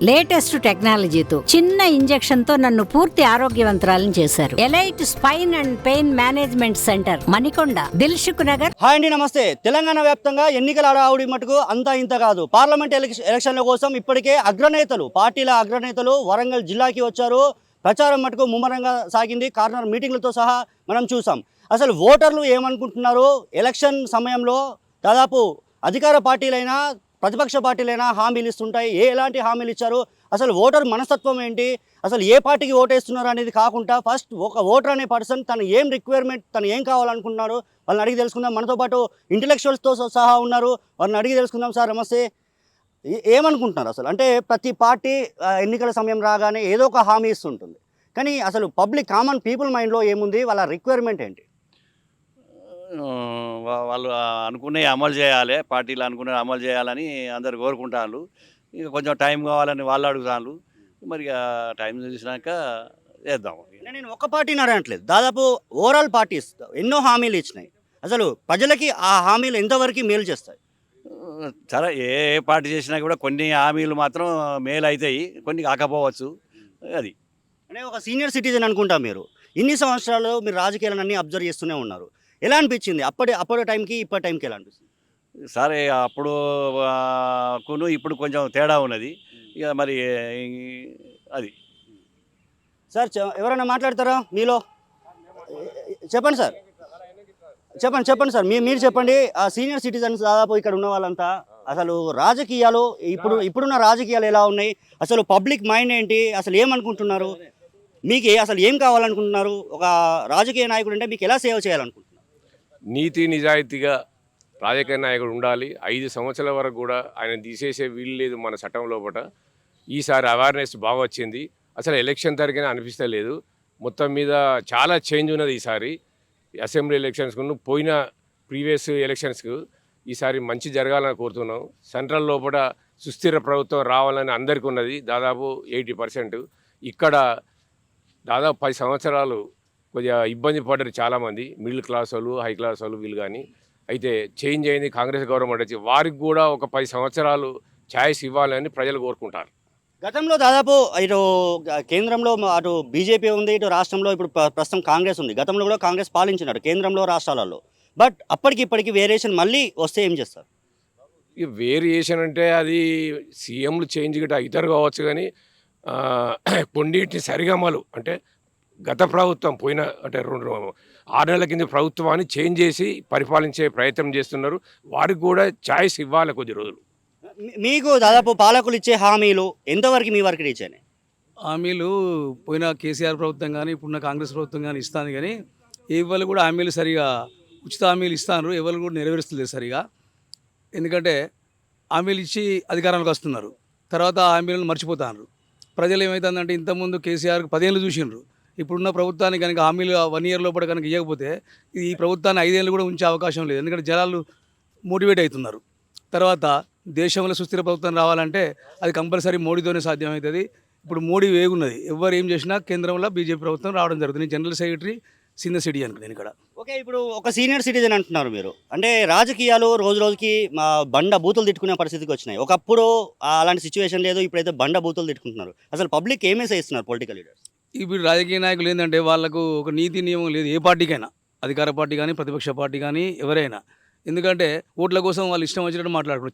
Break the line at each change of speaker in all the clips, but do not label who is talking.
Latest టెక్నాలజీతో చిన్న injection తో నన్ను పూర్తి ఆరోగ్యవంతురాలను చేశారు. Elite spine and pain management centre, Manikonda, Dilsukh Nagar.
Hi అండి, నమస్తే. తెలంగాణ వ్యాప్తంగా ఎన్నికల హడావుడి మటుకు అంతా ఇంత కాదు. పార్లమెంట్ ఎలక్షన్ల కోసం ఇప్పటికే పార్టీల అగ్రనేతలు వరంగల్ జిల్లాకి వచ్చారు. ప్రచారం మటుకు ముమ్మరంగా సాగింది. కార్నర్ మీటింగ్లతో సహా మనం చూసాం. అసలు ఓటర్లు ఏమనుకుంటున్నారు? ఎలక్షన్ సమయంలో దాదాపు అధికార పార్టీలైనా ప్రతిపక్ష పార్టీలైనా హామీలు ఇస్తుంటాయి. ఎలాంటి హామీలు ఇచ్చారు, అసలు ఓటర్ మనస్తత్వం ఏంటి, అసలు ఏ పార్టీకి ఓటేస్తున్నారు అనేది కాకుండా ఫస్ట్ ఒక ఓటర్ అనే పర్సన్ తను ఏం రిక్వైర్మెంట్, తను ఏం కావాలనుకుంటున్నారు వాళ్ళని అడిగి తెలుసుకుందాం. మనతో పాటు ఇంటెలెక్చువల్స్తో సహా ఉన్నారు, వాళ్ళని అడిగి తెలుసుకుందాం. సార్ నమస్తే. ఏమనుకుంటున్నారు అసలు? అంటే ప్రతి పార్టీ ఎన్నికల సమయం రాగానే ఏదో ఒక హామీ ఇస్తుంటుంది, కానీ అసలు పబ్లిక్ కామన్ పీపుల్ మైండ్లో ఏముంది, వాళ్ళ రిక్వైర్మెంట్ ఏంటి?
వాళ్ళు అనుకునే అమలు చేయాలి, పార్టీలు అనుకునే అమలు చేయాలని అందరు కోరుకుంటారు. ఇక కొంచెం టైం కావాలని వాళ్ళు అడుగుతారు. మరి టైం చూసినాక చేద్దాం.
నేను ఒక పార్టీని అడగట్లేదు, దాదాపు ఓవరాల్ పార్టీస్ ఎన్నో హామీలు ఇచ్చినాయి. అసలు ప్రజలకి ఆ హామీలు ఎంతవరకు మేలు చేస్తాయి?
సరే, ఏ పార్టీ చేసినా కూడా కొన్ని హామీలు మాత్రం మేలు అవుతాయి, కొన్ని కాకపోవచ్చు. అది
అంటే ఒక సీనియర్ సిటిజన్ అనుకుంటా, మీరు ఇన్ని సంవత్సరాలు మీరు రాజకీయాలన్నీ అబ్జర్వ్ చేస్తూనే ఉన్నారు. ఎలా అనిపించింది అప్పటి టైంకి ఇప్పటి టైంకి ఎలా అనిపిస్తుంది?
సరే, అప్పుడు ఇప్పుడు కొంచెం తేడా ఉన్నది. ఇక మరి అది
సార్ ఎవరైనా మాట్లాడతారా మీలో? చెప్పండి సార్, చెప్పండి సార్, మీరు చెప్పండి. ఆ సీనియర్ సిటిజన్స్ దాదాపు ఇక్కడ ఉన్న వాళ్ళంతా అసలు రాజకీయాలు ఇప్పుడున్న రాజకీయాలు ఎలా ఉన్నాయి, అసలు పబ్లిక్ మైండ్ ఏంటి, అసలు ఏమనుకుంటున్నారు, మీకు అసలు ఏం కావాలనుకుంటున్నారు? ఒక రాజకీయ నాయకుడు అంటే మీకు ఎలా సేవ చేయాలనుకుంటున్నారు?
నీతి నిజాయితీగా రాజకీయ నాయకుడు ఉండాలి. 5 సంవత్సరాల వరకు కూడా ఆయన తీసేసే వీలు లేదు మన చట్టం లోపల. ఈసారి అవేర్నెస్ బాగా వచ్చింది. అసలు ఎలక్షన్ తరగనే అనిపిస్తలేదు. మొత్తం మీద చాలా చేంజ్ ఉన్నది ఈసారి. అసెంబ్లీ ఎలక్షన్స్కు పోయిన ప్రీవియస్ ఎలక్షన్స్కు ఈసారి మంచి జరగాలని కోరుతున్నాం. సెంట్రల్ లోపల సుస్థిర ప్రభుత్వం రావాలని అందరికీ ఉన్నది, దాదాపు 80%. ఇక్కడ దాదాపు 10 సంవత్సరాలు కొద్దిగా ఇబ్బంది పడ్డారు చాలామంది, మిడిల్ క్లాస్ వాళ్ళు, హై క్లాస్ వాళ్ళు, వీళ్ళు కానీ. అయితే చేంజ్ అయింది, కాంగ్రెస్ గవర్నమెంట్ వచ్చి వారికి కూడా ఒక 10 సంవత్సరాలు ఛాయిస్ ఇవ్వాలని ప్రజలు కోరుకుంటారు.
గతంలో దాదాపు ఇటు కేంద్రంలో అటు బీజేపీ ఉంది, ఇటు రాష్ట్రంలో ఇప్పుడు ప్రస్తుతం కాంగ్రెస్ ఉంది. గతంలో కూడా కాంగ్రెస్ పాలించినాడు కేంద్రంలో, రాష్ట్రాలలో. బట్ ఇప్పటికి వేరియేషన్ మళ్ళీ వస్తే ఏం చేస్తారు?
ఈ వేరియేషన్ అంటే అది సీఎంలు చేంజ్ గట్రా ఇతరు కావచ్చు, కానీ కొన్నిటిని సరిగమలు అంటే గత ప్రభుత్వం పోయిన అంటే 6 నెలల కింద ప్రభుత్వాన్ని చేంజ్ చేసి పరిపాలించే ప్రయత్నం చేస్తున్నారు. వారికి కూడా ఛాయిస్ ఇవ్వాలి కొద్ది రోజులు.
మీకు దాదాపు పాలకులు ఇచ్చే హామీలు ఎంతవరకు మీ వరకు రీచ్ అయినాయి?
హామీలు పోయిన కేసీఆర్ ప్రభుత్వం కానీ ఇప్పుడున్న కాంగ్రెస్ ప్రభుత్వం కానీ ఇస్తాను, కానీ ఎవరు కూడా హామీలు సరిగా ఉచిత హామీలు ఇస్తాను, ఎవరు కూడా నెరవేరుస్తలేదు సరిగా. ఎందుకంటే హామీలు ఇచ్చి అధికారంలోకి వస్తున్నారు, తర్వాత హామీలను మర్చిపోతున్నారు. ప్రజలు ఏమవుతుందంటే ఇంతకుముందు కేసీఆర్కి 10 ఏళ్ళు చూసిండ్రు, ఇప్పుడున్న ప్రభుత్వానికి కనుక హామీలు 1 ఇయర్ లోపల కనుక ఇవ్వకపోతే ఈ ప్రభుత్వాన్ని 5 ఏళ్ళు కూడా ఉంచే అవకాశం లేదు. ఎందుకంటే జనాలు మోటివేట్ అవుతున్నారు. తర్వాత దేశంలో సుస్థిర ప్రభుత్వం రావాలంటే అది కంపల్సరీ మోడీతోనే సాధ్యమవుతుంది. ఇప్పుడు మోడీ వేగున్నది, ఎవరు ఏం చేసినా కేంద్రంలో బీజేపీ ప్రభుత్వం రావడం జరుగుతుంది. నేను జనరల్ సెక్రటరీ సీనియర్ సిటిజన్ నేను ఇక్కడ.
ఓకే, ఇప్పుడు ఒక సీనియర్ సిటిజన్ అంటున్నారు మీరు. అంటే రాజకీయాలు రోజు రోజుకి బండ బూతులు తిట్టుకునే పరిస్థితికి వచ్చినాయి. ఒకప్పుడు అలాంటి సిచ్యువేషన్ లేదు, ఇప్పుడైతే బండ బూతులు తిట్టుకుంటున్నారు. అసలు పబ్లిక్ ఏం మెసేజ్ ఇస్తున్నారు పొలిటికల్ లీడర్స్?
ఇప్పుడు రాజకీయ నాయకులు ఏంటంటే వాళ్ళకు ఒక నీతి నియమం లేదు, ఏ పార్టీకైనా, అధికార పార్టీ కానీ ప్రతిపక్ష పార్టీ కానీ ఎవరైనా. ఎందుకంటే ఓట్ల కోసం వాళ్ళు ఇష్టం వచ్చినట్టు మాట్లాడుతున్నారు.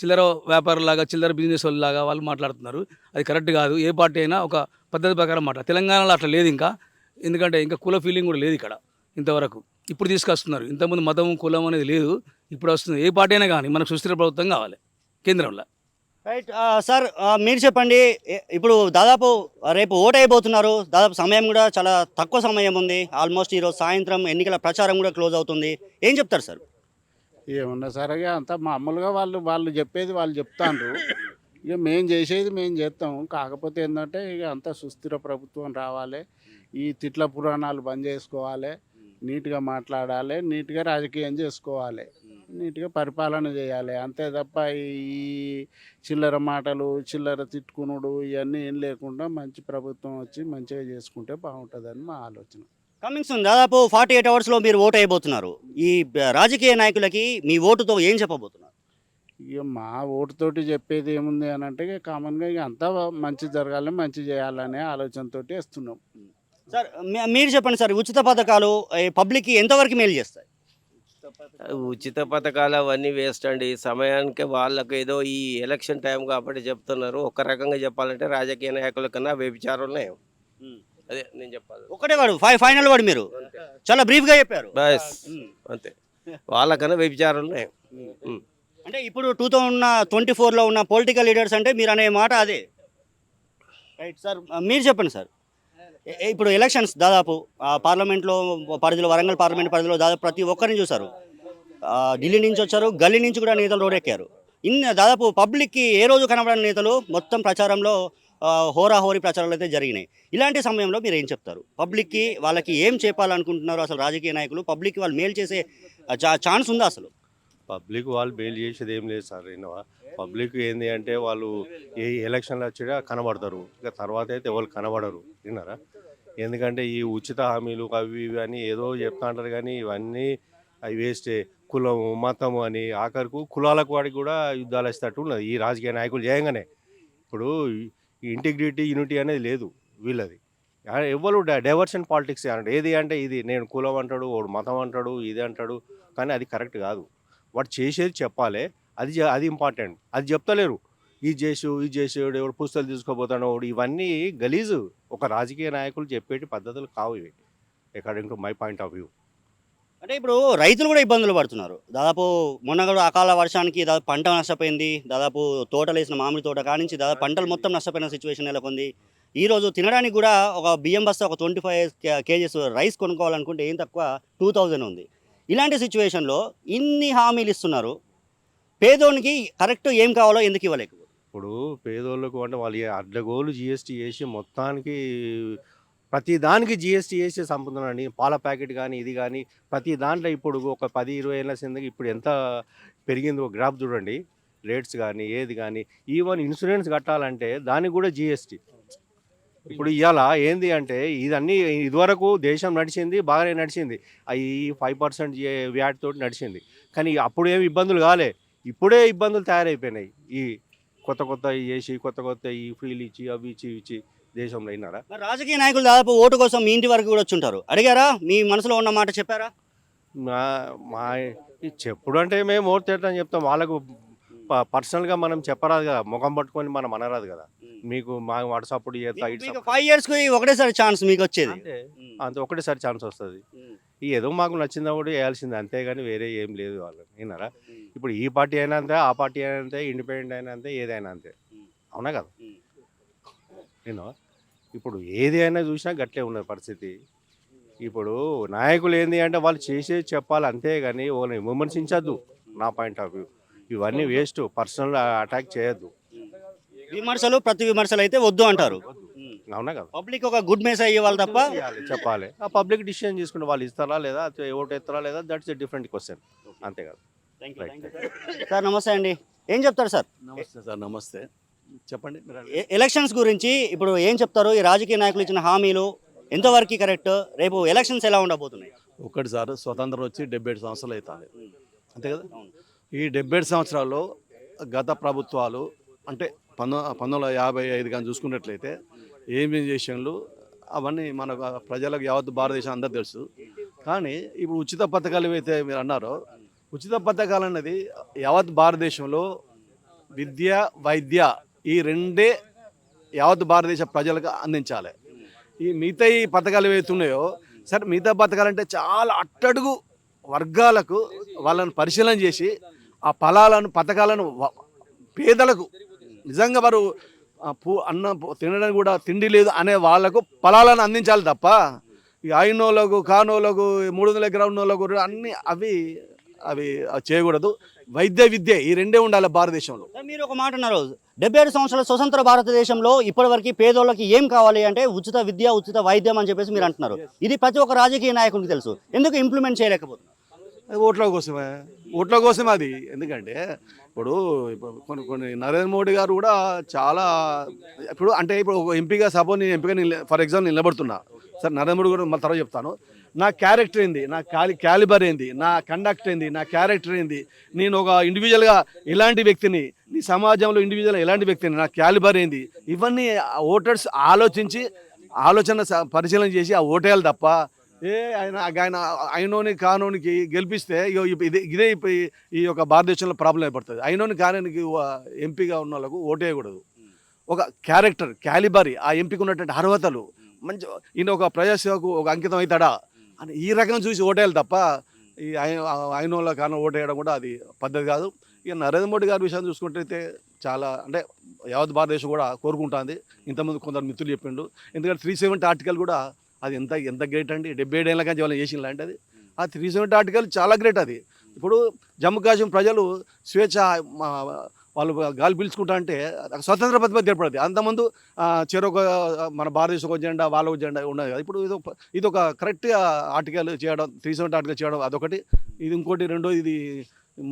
చిల్లర వ్యాపారులాగా, చిల్లర బిజినెస్ వాళ్ళలాగా వాళ్ళు మాట్లాడుతున్నారు. అది కరెక్ట్ కాదు. ఏ పార్టీ అయినా ఒక పద్ధతి ప్రకారం తెలంగాణలో అట్లా లేదు ఇంకా. ఎందుకంటే ఇంకా కుల ఫీలింగ్ కూడా లేదు ఇక్కడ ఇంతవరకు. ఇప్పుడు తీసుకొస్తున్నారు. ఇంతకుముందు మతం కులం అనేది లేదు, ఇప్పుడు వస్తుంది. ఏ పార్టీ అయినా కానీ మనకు సుస్థిర ప్రభుత్వం కావాలి కేంద్రంలో.
రైట్ సార్, మీరు చెప్పండి. ఇప్పుడు దాదాపు రేపు ఓటు అయిపోతున్నారు, దాదాపు సమయం కూడా చాలా తక్కువ సమయం ఉంది. ఆల్మోస్ట్ ఈరోజు సాయంత్రం ఎన్నికల ప్రచారం కూడా క్లోజ్ అవుతుంది. ఏం చెప్తారు సార్?
ఏమన్నా సరిగా అంతా మామూలుగా వాళ్ళు చెప్పేది వాళ్ళు చెప్తాండ్రు. ఇక మేము చేసేది మేము చేస్తాం. కాకపోతే ఏంటంటే ఇక అంతా సుస్థిర ప్రభుత్వం రావాలి, ఈ తిట్ల పురాణాలు బంద్ చేసుకోవాలి, నీట్గా మాట్లాడాలి, నీట్గా రాజకీయం చేసుకోవాలి, నీట్గా పరిపాలన చేయాలి. అంతే తప్ప ఈ చిల్లర మాటలు, చిల్లర తిట్టుకునుడు ఇవన్నీ ఏం లేకుండా మంచి ప్రభుత్వం వచ్చి మంచిగా చేసుకుంటే బాగుంటుందని మా ఆలోచన.
కమింగ్ సూన్ దాదాపు 48 అవర్స్లో మీరు ఓటు అయిపోతున్నారు. ఈ రాజకీయ నాయకులకి మీ ఓటుతో ఏం చెప్పబోతున్నారు?
ఇక మా ఓటుతోటి చెప్పేది ఏముంది అని అంటే ఇక కామన్గా ఇక అంతా మంచి జరగాలని మంచి చేయాలనే ఆలోచనతోటి వేస్తున్నాం.
సార్ మీరు చెప్పండి సార్, ఉచిత పథకాలు పబ్లిక్కి ఎంతవరకు మేలు చేస్తాయి?
ఉచిత పథకాలు అవన్నీ వేస్ట్ అండి. సమయానికి వాళ్ళకు ఏదో ఈ ఎలక్షన్ టైం కాబట్టి చెప్తున్నారు. ఒక రకంగా చెప్పాలంటే రాజకీయ నాయకుల కన్నా వ్యభిచారులే. అదే నేను చెప్పాలి.
ఒకటే వాడు ఫైనల్ వాడు మీరు చాలా బ్రీఫ్గా చెప్పారు.
బస్ అంతే, వాళ్ళకన్నా వ్యభిచారులే.
అంటే ఇప్పుడు 2024లో ఉన్న పొలిటికల్ లీడర్స్ అంటే మీరు అనే మాట అదే, రైట్ సార్? మీరు చెప్పండి సార్, ఇప్పుడు ఎలక్షన్స్ దాదాపు పార్లమెంట్లో పరిధిలో, వరంగల్ పార్లమెంట్ పరిధిలో దాదాపు ప్రతి ఒక్కరిని చూసారు. ఢిల్లీ నుంచి వచ్చారు, గల్లీ నుంచి కూడా నేతలు రోడెక్కారు. దాదాపు పబ్లిక్కి ఏ రోజు కనబడని నేతలు మొత్తం ప్రచారంలో హోరాహోరీ ప్రచారాలు అయితే జరిగినాయి. ఇలాంటి సమయంలో మీరు ఏం చెప్తారు? పబ్లిక్కి వాళ్ళకి ఏం చెప్పాలనుకుంటున్నారు అసలు రాజకీయ నాయకులు? పబ్లిక్కి వాళ్ళు మేలు చేసే ఛాన్స్ ఉందా అసలు?
పబ్లిక్ వాళ్ళు బెయిల్ చేసేది ఏం లేదు సార్. పబ్లిక్ ఏంది అంటే వాళ్ళు ఏ ఎలక్షన్లు వచ్చినా కనబడతారు, ఇక తర్వాత అయితే ఎవరు కనబడరు. విన్నారా? ఎందుకంటే ఈ ఉచిత హామీలు అవి ఇవి అని ఏదో చెప్తా అంటారు, కానీ ఇవన్నీ అవి వేస్టే. కులం మతము అని ఆఖరికి కులాలకు వాడికి కూడా యుద్ధాలు వేసేటట్టు ఉన్నది ఈ రాజకీయ నాయకులు చేయంగానే. ఇప్పుడు ఇంటిగ్రిటీ యూనిటీ అనేది లేదు వీళ్ళది. ఎవరు డైవర్షన్ పాలిటిక్స్ అంటే ఏది అంటే ఇది నేను కులం అంటాడు, వాడు మతం అంటాడు, ఇది అంటాడు, కానీ అది కరెక్ట్ కాదు. వాడు చేసేది చెప్పాలి, అది ఇంపార్టెంట్. అది చెప్తలేరు. ఇది చేసేవాడు, ఎవడు పుస్తకాలు తీసుకోపోతాడు, ఇవన్నీ గలీజు. ఒక రాజకీయ నాయకులు చెప్పేటి పద్ధతులు కావు ఇవి, according to my point of view.
అంటే ఇప్పుడు రైతులు కూడా ఇబ్బందులు పడుతున్నారు. దాదాపు మొన్న కూడా అకాల వర్షానికి దాదాపు పంట నష్టపోయింది. దాదాపు తోటలు వేసిన మామిడి తోట కానించి దాదాపు పంటలు మొత్తం నష్టపోయిన సిచ్యువేషన్ నెలకొంది. ఈరోజు తినడానికి కూడా ఒక బియ్యం బస్తా ఒక 25 kgs రైస్ కొనుక్కోవాలనుకుంటే ఏం తక్కువ 2000 ఉంది. ఇలాంటి సిచ్యువేషన్లో ఇన్ని హామీలు ఇస్తున్నారు, పేదోనికి కరెక్ట్ ఏం కావాలో ఎందుకు ఇవ్వలేకపోతే?
ఇప్పుడు పేదోళ్ళకు అంటే వాళ్ళు అడ్డగోలు జిఎస్టీ వేసి మొత్తానికి ప్రతి దానికి జిఎస్టీ వేసి చంపుతున్నారండి. పాల ప్యాకెట్ కానీ ఇది కానీ ప్రతి దాంట్లో ఇప్పుడు ఒక 10-20 ఏళ్ళ కిందకి ఇప్పుడు ఎంత పెరిగిందో గ్రాఫ్ చూడండి. రేట్స్ కానీ ఏది కానీ, ఈవెన్ ఇన్సూరెన్స్ కట్టాలంటే దానికి కూడా జిఎస్టీ. ఇప్పుడు ఇవాళ ఏంది అంటే ఇదన్నీ ఇదివరకు దేశం నడిచింది, బాగానే నడిచింది. అవి 5% వ్యాట్ తోటి నడిచింది, కానీ అప్పుడు ఏమి ఇబ్బందులు కాలే. ఇప్పుడే ఇబ్బందులు తయారైపోయినాయి. ఈ కొత్త చేసి కొత్త ఈ ఫ్రీలు ఇచ్చి అవి ఇచ్చి దేశంలో అయినారా?
మరి రాజకీయ నాయకులు దాదాపు ఓటు కోసం మీ ఇంటి వరకు కూడా వచ్చి ఉంటారు. అడిగారా? మీ మనసులో ఉన్న మాట చెప్పారా?
మా చెప్పుడు అంటే మేము ఓటు తేటని చెప్తాం. వాళ్ళకు పర్సనల్గా మనం చెప్పరాదు కదా, ముఖం పట్టుకొని మనం అనరాదు కదా. మీకు మా వాట్సాప్
5 yearsకి ఒకటేసారి ఛాన్స్ మీకు వచ్చేది,
అంతే ఒకటేసారి ఛాన్స్ వస్తుంది. ఏదో మాకు నచ్చిందప్పుడు వేయాల్సిందే, అంతేగాని వేరే ఏం లేదు వాళ్ళు. విన్నారా? ఇప్పుడు ఈ పార్టీ అయినా అంతే, ఆ పార్టీ అయినా అంతే, ఇండిపెండెంట్ అయినా అంతే, ఏదైనా అంతే. అవునా కదా? నేను ఇప్పుడు ఏది అయినా చూసినా గట్లే ఉన్నది పరిస్థితి. ఇప్పుడు నాయకులు ఏంది అంటే వాళ్ళు చేసేది చెప్పాలి, అంతేగాని వాళ్ళని విమర్శించద్దు. నా పాయింట్ ఆఫ్ వ్యూ ఇవన్నీ వేస్ట్. పర్సనల్ అటాక్ చేయొద్దు.
ప్రతి విమర్శలు అయితే వద్దు అంటారు.
అవునా కదా?
పబ్లిక్ ఒక గుడ్ మెసేజ్ ఇవ్వాలి తప్ప
చెప్పాలి. ఆ పబ్లిక్ డిసిషన్ తీసుకుంటే వాళ్ళు ఇస్తారా లేదా, ఓటు ఎత్తారా లేదా, దట్స్ ఎ డిఫరెంట్ క్వశ్చన్. అంతే కదా?
సార్ నమస్తే అండి, ఏం చెప్తారు సార్?
నమస్తే సార్. నమస్తే, చెప్పండి.
ఎలక్షన్స్ గురించి ఇప్పుడు ఏం చెప్తారు? ఈ రాజకీయ నాయకులు ఇచ్చిన హామీలు ఎంతవరకు కరెక్ట్? రేపు ఎలక్షన్స్ ఎలా ఉండబోతున్నాయి?
ఒకటి సార్, స్వతంత్రం వచ్చి 77 సంవత్సరాలు అవుతుంది, అంతే కదా? ఈ 77 సంవత్సరాల్లో గత ప్రభుత్వాలు అంటే 1955 కానీ చూసుకున్నట్లయితే ఏమేం చేసినారు అవన్నీ మన ప్రజలకు యావత్ భారతదేశం అందరూ తెలుసు. కానీ ఇప్పుడు ఉచిత పథకాలు ఏవైతే మీరు అన్నారో, ఉచిత పథకాలు అన్నది యావత్ భారతదేశంలో విద్య వైద్య ఈ రెండే యావత్ భారతదేశ ప్రజలకు అందించాలి. ఈ మిగతా ఈ పథకాలు ఏవైతే ఉన్నాయో, సరే మిగతా పథకాలు అంటే చాలా అట్టడుగు వర్గాలకు వాళ్ళని పరిశీలన చేసి ఆ పథకాలను పేదలకు నిజంగా వారు అన్నం తినడానికి కూడా తిండి లేదు అనే వాళ్ళకు ఫలాలను అందించాలి తప్ప ఈ అయినోళ్ళకు కానోళ్ళకు 300 ఎకరాల ఉన్నోళ్ళకు అన్నీ అవి చేయకూడదు. వైద్య విద్య ఈ రెండే ఉండాలి భారతదేశంలో.
మీరు ఒక మాట అన్నారు, 77 సంవత్సరాల స్వతంత్ర భారతదేశంలో ఇప్పటివరకు పేదోళ్ళకి ఏం కావాలి అంటే ఉచిత విద్య, ఉచిత వైద్యం అని చెప్పేసి మీరు అంటున్నారు. ఇది ప్రతి ఒక్క రాజకీయ నాయకునికి తెలుసు, ఎందుకు ఇంప్లిమెంట్ చేయలేకపోతున్నారు?
అది ఓట్ల కోసమే అది. ఎందుకంటే ఇప్పుడు కొన్ని నరేంద్ర మోడీ గారు కూడా చాలా ఇప్పుడు ఒక ఎంపీగా సపోజ్ నేను ఎంపీగా ఫర్ ఎగ్జాంపుల్ నిలబడుతున్నా సార్. నరేంద్ర మోడీ కూడా మళ్ళీ తర్వాత చెప్తాను. నా క్యారెక్టర్ ఏంది, నా క్యాలిబర్ ఏంది, నా కండక్ట్ ఏంది, నా క్యారెక్టర్ ఏంది, నేను ఒక ఇండివిజువల్గా ఎలాంటి వ్యక్తిని, నీ సమాజంలో ఇండివిజువల్ ఎలాంటి వ్యక్తిని, నా క్యాలిబర్ ఏంది, ఇవన్నీ ఓటర్స్ ఆలోచన పరిశీలన చేసి ఆ ఓటేయాలి తప్ప అయినోని కానోనికి గెలిపిస్తే ఇదే ఈ యొక్క భారతదేశంలో ప్రాబ్లం ఏర్పడుతుంది. అయినోని కానోనికి ఎంపీగా ఉన్న వాళ్ళకు ఓటేయకూడదు. ఒక క్యారెక్టర్ క్యాలిబర్, ఆ ఎంపీకి ఉన్నటువంటి అర్హతలు, మంచి ఈయన ఒక ప్రజాసేవకు ఒక అంకితం అవుతాడా అని ఈ రకంగా చూసి ఓటేయాలి తప్ప ఈ అయినోళ్ళ కానో ఓటేయడం కూడా అది పద్ధతి కాదు. ఇక నరేంద్ర మోడీ గారి విషయాన్ని చూసుకుంటే చాలా అంటే యావత్ భారతదేశం కూడా కోరుకుంటుంది. ఇంతకుముందు కొందరు మిత్రులు చెప్పిండు. ఎందుకంటే 370 ఆర్టికల్ కూడా అది ఎంత గ్రేట్ అండి. 77 ఏళ్ళ కానీ ఏమైనా చేసిన లాంటి అది. ఆ 370 ఆర్టికల్ చాలా గ్రేట్ అది. ఇప్పుడు జమ్మూ కాశ్మీర్ ప్రజలు స్వేచ్ఛ వాళ్ళు గాలి పీల్చుకుంటా అంటే స్వతంత్ర ప్రతిపత్తి ఏర్పడుతుంది. అంతకుముందు చెరొక మన భారతదేశం ఒక జెండా వాళ్ళ ఒక జెండా ఉన్నది కదా. ఇప్పుడు ఇది ఒక కరెక్ట్ ఆర్టికల్ చేయడం, 370 ఆర్టికల్ చేయడం అదొకటి. ఇది ఇంకోటి రెండో, ఇది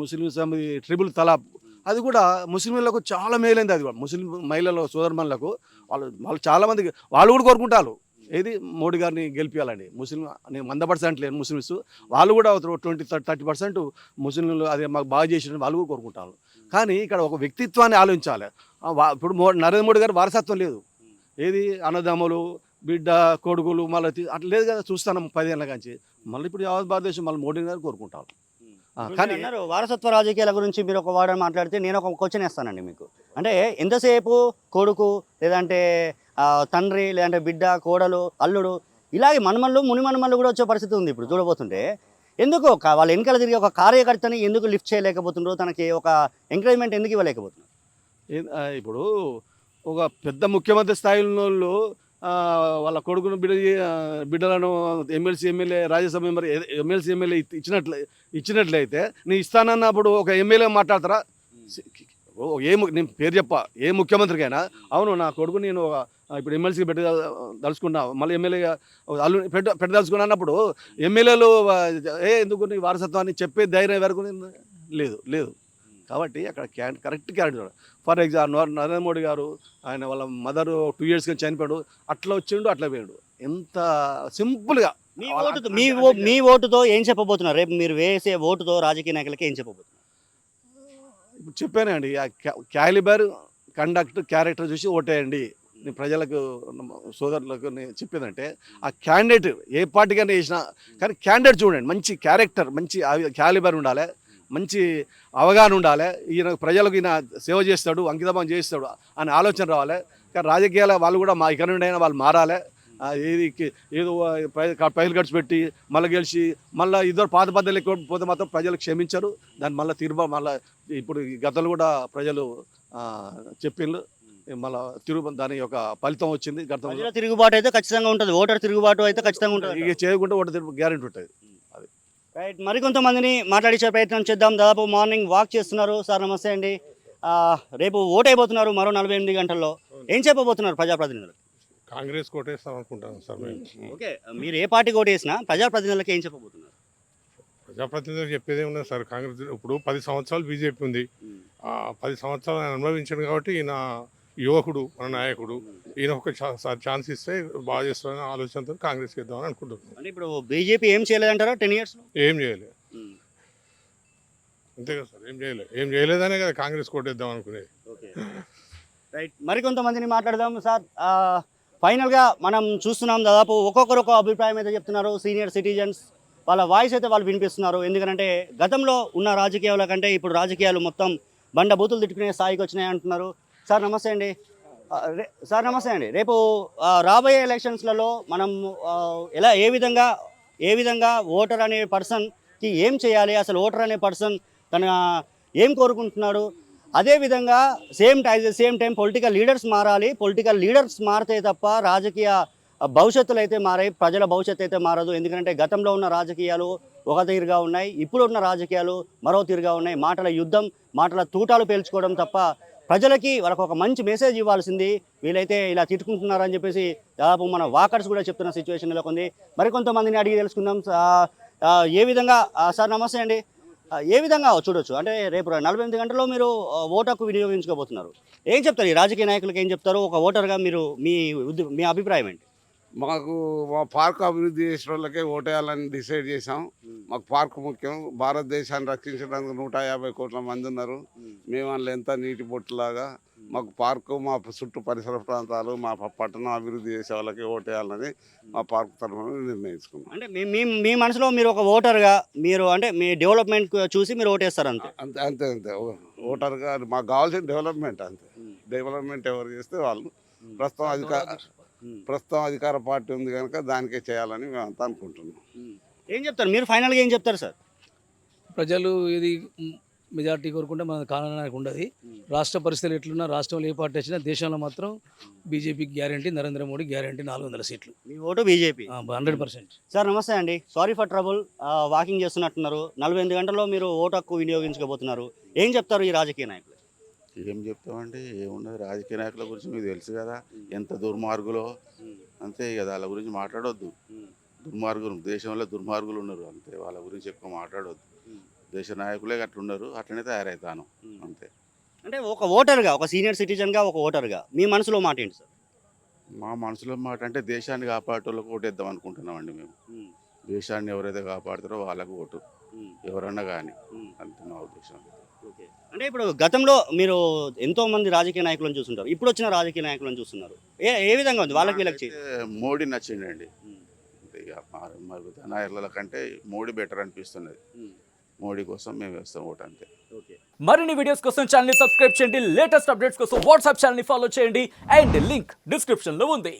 ముస్లిమ్స్ ట్రిపుల్ తలాక్, అది కూడా ముస్లింలకు చాలా మేలైంది. అది కూడా ముస్లిం మహిళలు సోదరుమణులకు వాళ్ళు చాలామందికి వాళ్ళు కూడా కోరుకుంటారు ఏది మోడీ గారిని గెలిపించాలండి. నేను 100% లేను ముస్లిమ్స్, వాళ్ళు కూడా 20-30% ముస్లింలు అదే మాకు బాగా చేసిన వాళ్ళు కూడా కోరుకుంటారు. కానీ ఇక్కడ ఒక వ్యక్తిత్వాన్ని ఆలోచించాలి. ఇప్పుడు నరేంద్ర మోడీ గారి వారసత్వం లేదు. ఏది అన్నదమ్ములు, బిడ్డ, కొడుకులు మళ్ళీ అట్లా లేదు కదా. చూస్తాను 10 ఏళ్ళ నుంచి. మళ్ళీ ఇప్పుడు యావత్ భారతదేశం మళ్ళీ మోడీ గారు కోరుకుంటారు.
కానీ వారసత్వ రాజకీయాల గురించి మీరు ఒక వాడని మాట్లాడితే నేను ఒక క్వశ్చన్ వేస్తానండి మీకు. అంటే ఎంతసేపు కొడుకు లేదంటే తండ్రి లేదంటే బిడ్డ, కోడలు, అల్లుడు, ఇలాగే మనమల్లు మునిమనమల్లు కూడా వచ్చే పరిస్థితి ఉంది ఇప్పుడు చూడబోతుంటే. ఎందుకు వాళ్ళ వెనకాల తిరిగి ఒక కార్యకర్తని ఎందుకు లిఫ్ట్ చేయలేకపోతున్నారు, తనకి ఒక ఎంకరేజ్మెంట్ ఎందుకు ఇవ్వలేకపోతున్నారు?
ఇప్పుడు ఒక పెద్ద ముఖ్యమంత్రి స్థాయిలో వాళ్ళు వాళ్ళ కొడుకును బిడ్డలను MLC, MLA, Rajya Sabha member, MLC, MLA ఇచ్చినట్లయితే నేను ఇస్తానన్నప్పుడు ఒక ఎమ్మెల్యే మాట్లాడతారా? నేను పేరు చెప్పా, ఏ ముఖ్యమంత్రికైనా అవును నా కొడుకు నేను ఇప్పుడు ఎమ్మెల్సీకి దలుచుకున్నా, మళ్ళీ ఎమ్మెల్యేగా అల్లు పెట్టదలుచుకున్నా అన్నప్పుడు ఎమ్మెల్యేలు ఎందుకు నీ వారసత్వాన్ని చెప్పే ధైర్యం వరకు లేదు. కాబట్టి అక్కడ correct character. For example Narendra Modi గారు ఆయన వాళ్ళ మదర్ 2 years కింద చనిపోయాడు, అట్లా వచ్చిండు అట్లా పోయాడు. ఎంత సింపుల్గా
మీ ఓటుతో ఏం చెప్పబోతున్నారు? రేపు మీరు వేసే ఓటుతో రాజకీయ నాయకులకి ఏం చెప్పబోతున్నారు?
ఇప్పుడు చెప్పానండి, క్యాలిబర్, కండక్ట్, క్యారెక్టర్ చూసి ఓటేయండి. నేను ప్రజలకు సోదరులకు నేను చెప్పేదంటే ఆ క్యాండిడేట్ ఏ పార్టీకైనా వేసినా కానీ క్యాండిడేట్ చూడండి, మంచి క్యారెక్టర్, మంచి క్యాలిబర్ ఉండాలి, మంచి అవగాహన ఉండాలి. ఈయన ప్రజలకు ఈయన సేవ చేస్తాడు, అంకితభావం చేస్తాడు అని ఆలోచన రావాలి. కానీ రాజకీయాల వాళ్ళు కూడా ఇక్కడ నుండి అయినా వాళ్ళు మారాలి. ఏదో పైలు ఖర్చు పెట్టి మళ్ళీ గెలిచి మళ్ళీ ఇద్దరు పాత పద్ధతులు పోతే మాత్రం ప్రజలు క్షమించరు. దాన్ని మళ్ళీ మళ్ళీ ఇప్పుడు గతంలో కూడా ప్రజలు చెప్పిండ్రు, మళ్ళీ దాని యొక్క ఫలితం వచ్చింది. గతంలో
తిరుగుబాటు అయితే ఖచ్చితంగా ఉంటుంది, ఓటర్ తిరుగుబాటు అయితే ఖచ్చితంగా ఉంటుంది.
ఇక చేయకుండా ఓటర్ తిరుగు గ్యారెంటీ ఉంటుంది. అది
రైట్. మరికొంతమందిని మాట్లాడించే ప్రయత్నం చేద్దాం. దాదాపు మార్నింగ్ వాక్ చేస్తున్నారు. సార్ నమస్తే అండి. రేపు ఓటు అయిపోతున్నారు మరో 48 గంటల్లో. ఏం చెప్పబోతున్నారు ప్రజాప్రతినిధులు?
కాంగ్రెస్ కోటేస్తాం అనుకుంటాను సార్ మేము.
ఓకే, మీరు ఏ పార్టీకి ఓటు వేసినా ప్రజాప్రతినిధులకి ఏం చెప్పబోతున్నారు?
ప్రజాప్రతినిధులు చెప్పేదే ఉన్నది సార్. కాంగ్రెస్ ఇప్పుడు 10 సంవత్సరాలు బీజేపీ ఉంది. 10 సంవత్సరాలు ఆయన అనుభవించాడు కాబట్టి ఈయన యువకుడు, మన నాయకుడు, ఈయన ఒక ఛాన్స్ ఇస్తే బాగా చేస్తారని ఆలోచనతో కాంగ్రెస్కి ఇద్దామని అనుకుంటున్నాను.
అంటే ఇప్పుడు బీజేపీ ఏం చేయలేదంటారా 10 years?
ఏం చేయలేదు, అంతే కదా సార్. ఏం చేయలేదనే కదా కాంగ్రెస్ కోటేద్దాం అనుకునేది.
Okay right. మరికొంతమందిని మాట్లాడదాం. సార్ ఫైనల్గా మనం చూస్తున్నాం, దాదాపు ఒక్కొక్కరు ఒక అభిప్రాయం అయితే చెప్తున్నారు. సీనియర్ సిటిజన్స్ వాళ్ళ వాయిస్ అయితే వాళ్ళు వినిపిస్తున్నారు. ఎందుకంటే గతంలో ఉన్న రాజకీయాల కంటే ఇప్పుడు రాజకీయాలు మొత్తం బండబూతులు తిట్టుకునే స్థాయికి వచ్చినాయి అంటున్నారు. సార్ నమస్తే అండి. నమస్తే అండి. రేపు రాబోయే ఎలక్షన్స్లలో మనం ఏ విధంగా ఓటర్ అనే పర్సన్కి ఏం చేయాలి, అసలు ఓటర్ అనే పర్సన్ తన ఏం కోరుకుంటున్నాడు, అదేవిధంగా సేమ్ టైం పొలిటికల్ లీడర్స్ మారాలి. పొలిటికల్ లీడర్స్ మారితే తప్ప రాజకీయ భవిష్యత్తులు అయితే మారాయి, ప్రజల భవిష్యత్తు అయితే మారదు. ఎందుకంటే గతంలో ఉన్న రాజకీయాలు ఒక తీరుగా ఉన్నాయి, ఇప్పుడు ఉన్న రాజకీయాలు మరో తీరుగా ఉన్నాయి. మాటల యుద్ధం, మాటల తూటాలు పేల్చుకోవడం తప్ప ప్రజలకి వాళ్ళకు ఒక మంచి మెసేజ్ ఇవ్వాల్సింది. వీళ్ళైతే ఇలా తిట్టుకుంటున్నారని చెప్పేసి దాదాపు మన వాకర్స్ కూడా చెప్తున్న సిచ్యువేషన్ నెలకొంది. మరికొంతమందిని అడిగి తెలుసుకుందాం. ఏ విధంగా సార్ నమస్తే అండి, ఏ విధంగా చూడొచ్చు అంటే రేపు 48 గంటల్లో మీరు ఓటు హక్కు వినియోగించుకోబోతున్నారు. ఏం చెప్తారు ఈ రాజకీయ నాయకులకు, ఏం చెప్తారు ఒక ఓటర్గా మీరు మీ అభిప్రాయం ఏంటి?
మాకు మా పార్క్ అభివృద్ధి చేసిన వాళ్ళకే ఓటేయాలని డిసైడ్ చేసాం. మాకు పార్క్ ముఖ్యం. భారతదేశాన్ని రక్షించడానికి 150 కోట్ల మంది ఉన్నారు. మేము అందులో ఎంత నీటి బొట్టులాగా మాకు పార్కు, మా చుట్టూ పరిసర ప్రాంతాలు, మా పట్టణం అభివృద్ధి చేసే వాళ్ళకి ఓటేయాలని మా పార్క్ తరఫున నిర్ణయించుకున్నాం.
అంటే మీ మనసులో మీరు ఒక ఓటర్గా మీరు అంటే మీ డెవలప్మెంట్ చూసి మీరు ఓటేస్తారు అంతే?
అంతే అంతే అంతే ఓటర్గా మాకు కావాల్సిన డెవలప్మెంట్ అంతే. డెవలప్మెంట్ ఎవరు చేస్తే వాళ్ళు ప్రస్తుతం అధికార పార్టీ ఉంది కనుక దానికే చేయాలని మేము అంతా అనుకుంటున్నాం.
ఏం చెప్తారు మీరు ఫైనల్గా, ఏం చెప్తారు సార్?
ప్రజలు ఇది మెజార్టీ కోరుకుంటే మన కారణానికి ఉండదు. రాష్ట్ర పరిస్థితులు ఎట్లున్నా, రాష్ట్రంలో ఏ పార్టీ వచ్చినా దేశంలో మాత్రం బీజేపీకి గ్యారంటీ, నరేంద్ర మోడీ గ్యారంటీ 400 సీట్లు.
మీ ఓటు బీజేపీ?
100%.
సార్ నమస్తే అండి, సారీ ఫర్ ట్రబుల్. వాకింగ్ చేస్తున్నట్టున్నారు, 48 గంటల్లో మీరు ఓటు హక్కు వినియోగించుకోబోతున్నారు. ఏం చెప్తారు ఈ రాజకీయ నాయకులు?
ఏం చెప్తామండి, ఏమున్నది, రాజకీయ నాయకుల గురించి మీకు తెలుసు కదా ఎంత దుర్మార్గులో, అంతే కదా, వాళ్ళ గురించి మాట్లాడొద్దు. దుర్మార్గులు, దేశంలో దుర్మార్గులు ఉన్నారు అంతే, వాళ్ళ గురించి ఎక్కువ మాట్లాడొద్దు. దేశ నాయకులే అట్లున్నారు, అట్లనే తయారవుతాను అంతే.
అంటే ఒక ఓటర్గా, ఒక సీనియర్ సిటిజన్గా, ఒక ఓటర్గా మీ మనసులో మాట ఏంటి సార్?
మా మనసులో మాట అంటే దేశాన్ని కాపాడేటోళ్ళకు ఓటేద్దాం అనుకుంటున్నామండి మేము. దేశాన్ని ఎవరైతే కాపాడుతారో వాళ్ళకు ఓటు, ఎవరన్నా కానీ, అంతే మా ఉద్దేశం.
అంటే ఇప్పుడు గతంలో మీరు ఎంతో మంది రాజకీయ నాయకులను చూస్తుంటారు, ఇప్పుడు వచ్చిన రాజకీయ నాయకులను చూస్తున్నారు, ఏ విధంగా ఉంది వాళ్ళకి వీళ్ళకి?
మోడీ నచ్చిండండి. ఇక నాయకుల కంటే మోడీ బెటర్ అనిపిస్తున్నది. మోడీ కోసం మేము వేస్తాం ఓటు అంతే.
మరిన్ని వీడియోస్ కోసం ఛానల్ ని సబ్స్క్రైబ్ చేయండి. లేటెస్ట్ అప్డేట్స్ కోసం వాట్సాప్ ఛానల్ ని ఫాలో చేయండి. అండ్ లింక్ డిస్క్రిప్షన్ లో ఉంది.